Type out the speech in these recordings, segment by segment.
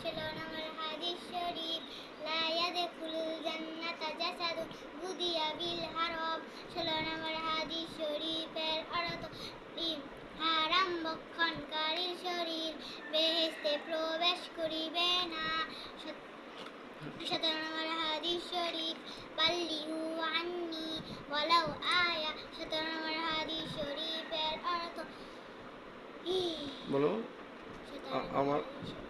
ষোলো নম্বর হাদিস শরীফ লা ইয়াদখুলুল জান্নাতা জাসাদুন গুদিয়া বিল হারাম। 16 নম্বর হাদিস শরীফের অর্থ হারাম ভক্ষণকারীর শরীর বেহেশতে প্রবেশ করিবে না। 17 নম্বর হাদিস শরীফ বাল্লিগু আন্নি ওয়ালাউ আয়া। 17 নম্বর হাদিস শরীফের অর্থ বলো আমার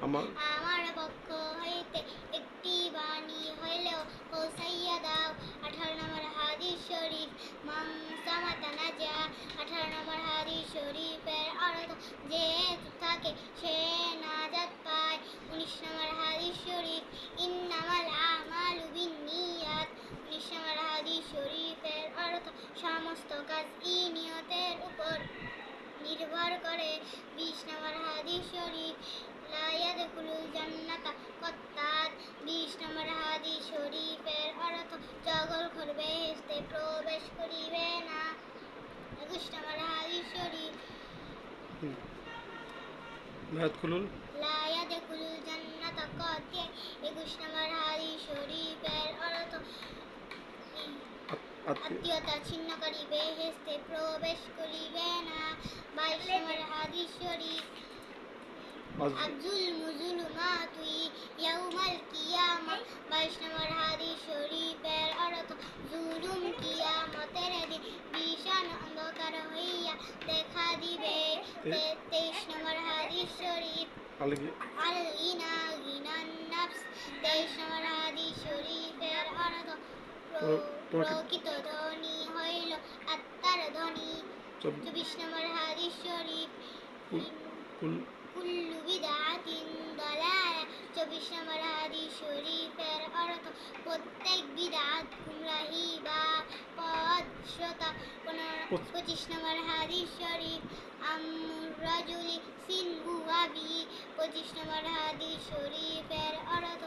আমার আমার পক্ষ হইতে একটি বাণী হইলেও পৌঁছাইয়া দাও। 18 নম্বর হাদিস শরীফ মান সামাতা নাজা। 18 নম্বর হাদিস শরীফের অর্থ যে চুপ থাকে সে নাজাত পায়। 19 নম্বর হাদিস শরীফ ইন্নামাল আমালু বিন্নিয়াত। 19 নম্বর হাদিস শরীফের অর্থ সমস্ত কাজ নিয়তের উপর নির্ভর করে। 20 নম্বর হাদিস শরীফ লা ইয়াদখুলুল জান্নাতা কাত্তাত। 20 নম্বর হাদিস শরীফের অর্থ জগলখোর বেহেশতে প্রবেশ করিবে না। 21 নম্বর হাদিস শরীফ লা ইয়াদখুলুল জান্নাতা কাত্তাত। 21 নম্বর হাদিস শরীফের অর্থ আত্মীয়তা ছিন্নকারী বেহেশতে প্রবেশ করিবে না। 22 নম্বর হাদিস শরীফ আব্দুল মুজলুমাতুই ইয়াউমাল কিয়ামা। 22 নম্বর হাদিস শরীফের অর্থ জুলুম কিয়ামতের দিন ভীষণ অন্ধকার হইয়া দেখা দিবে। 23 নম্বর হাদিস শরীফ আল গিনা গিনান নাফস। 23 নম্বর হাদিস শরীফের অর্থ প্রকৃত ধনী হইল আত্মার ধনী। 24 নম্বর হাদিস শরীফ কুল্লু বিদআতিন দালালা। 24 নম্বর হাদিস শরীফের অর্থ প্রত্যেক বিদআত গুমরাহি বা পথশ্রোতা। 25 নম্বর হাদিস শরীফ আমুর রাজুলি সিনহু আবি। 25 নম্বর হাদিস শরীফের অর্থ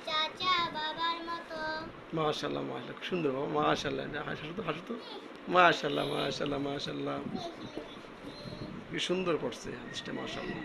চাচা বাবার মতো। মাশাআল্লাহ মাশাআল্লাহ, সুন্দর বাবা, মাশাআল্লাহ। হাসো তো হাসো তো, মাশাআল্লাহ মাশাআল্লাহ মাশাআল্লাহ, কি সুন্দর পড়ছে হাদিসটা, মাশাআল্লাহ।